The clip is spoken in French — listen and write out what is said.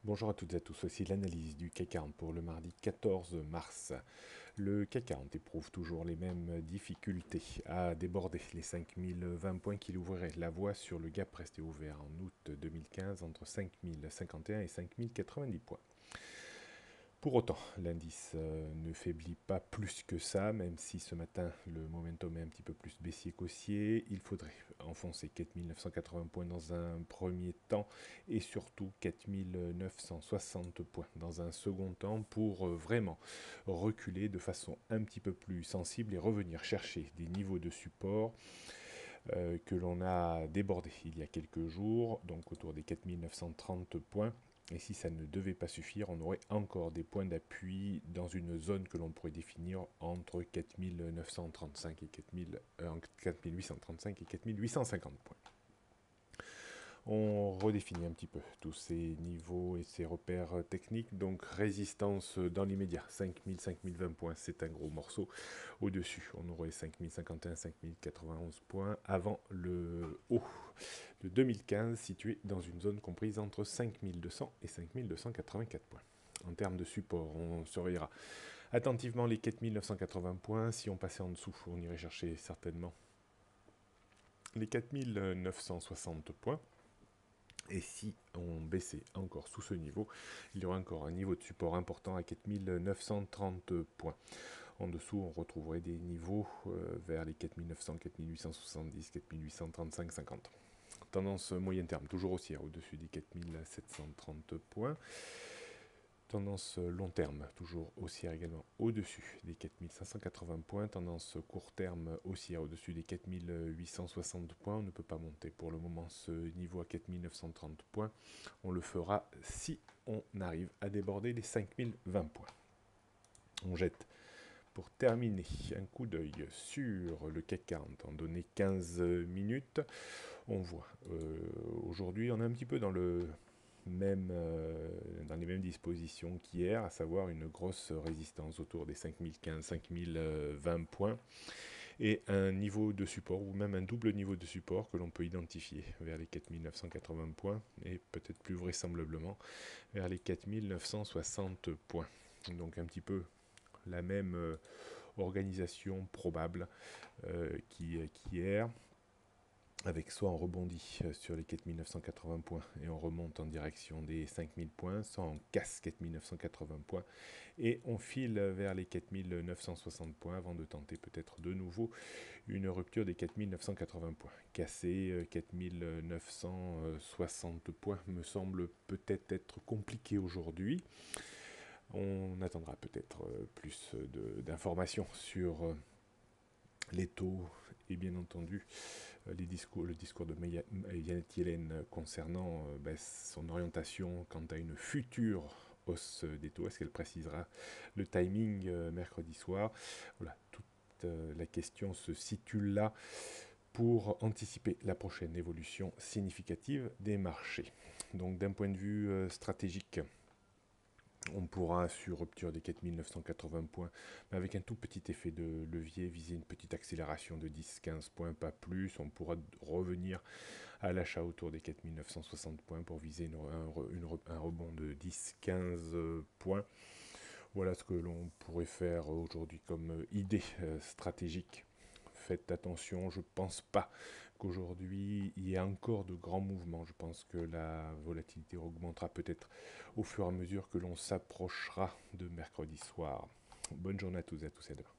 Bonjour à toutes et à tous, voici l'analyse du CAC 40 pour le mardi 14 mars. Le CAC 40 éprouve toujours les mêmes difficultés à déborder les 5020 points qu'il ouvrirait la voie sur le gap resté ouvert en août 2015 entre 5051 et 5090 points. Pour autant, l'indice ne faiblit pas plus que ça, même si ce matin le momentum est un petit peu plus baissier qu'haussier. Il faudrait enfoncer 4980 points dans un premier temps et surtout 4960 points dans un second temps pour vraiment reculer de façon un petit peu plus sensible et revenir chercher des niveaux de support que l'on a débordé il y a quelques jours, donc autour des 4930 points. Et si ça ne devait pas suffire, on aurait encore des points d'appui dans une zone que l'on pourrait définir entre 4935 et 4835 et 4850 points. On redéfinit un petit peu tous ces niveaux et ces repères techniques. Donc résistance dans l'immédiat, 5000, 5020 points, c'est un gros morceau. Au-dessus, on aurait 5051, 5091 points avant le haut de 2015, situé dans une zone comprise entre 5200 et 5284 points. En termes de support, on surveillera attentivement les 4980 points. Si on passait en dessous, on irait chercher certainement les 4960 points. Et si on baissait encore sous ce niveau, il y aurait encore un niveau de support important à 4930 points. En dessous, on retrouverait des niveaux vers les 4900, 4870, 4835, 50. Tendance moyen terme, toujours haussière, au-dessus des 4730 points. Tendance long terme, toujours haussière également, au-dessus des 4580 points. Tendance court terme haussière, au-dessus des 4860 points. On ne peut pas monter pour le moment ce niveau à 4930 points. On le fera si on arrive à déborder les 5020 points. On jette pour terminer un coup d'œil sur le CAC 40 en données 15 minutes. On voit aujourd'hui, on est un petit peu dans le dans les mêmes dispositions qu'hier, à savoir une grosse résistance autour des 5015, 5020 points et un niveau de support ou même un double niveau de support que l'on peut identifier vers les 4980 points et peut-être plus vraisemblablement vers les 4960 points. Donc un petit peu la même organisation probable qu'hier, avec soit on rebondit sur les 4980 points et on remonte en direction des 5000 points, soit on casse 4980 points et on file vers les 4960 points avant de tenter peut-être de nouveau une rupture des 4980 points. Casser 4960 points me semble peut-être être compliqué aujourd'hui. On attendra peut-être plus d'informations sur les taux et bien entendu le discours de Janet Yellen concernant son orientation quant à une future hausse des taux. Est-ce qu'elle précisera le timing mercredi soir? Voilà, toute la question se situe là pour anticiper la prochaine évolution significative des marchés. Donc d'un point de vue stratégique, on pourra, sur rupture des 4980 points, mais avec un tout petit effet de levier, viser une petite accélération de 10-15 points, pas plus. On pourra revenir à l'achat autour des 4960 points pour viser un rebond de 10-15 points. Voilà ce que l'on pourrait faire aujourd'hui comme idée stratégique. Faites attention, je ne pense pas qu'aujourd'hui il y ait encore de grands mouvements. Je pense que la volatilité augmentera peut-être au fur et à mesure que l'on s'approchera de mercredi soir. Bonne journée à tous et à tous et à demain.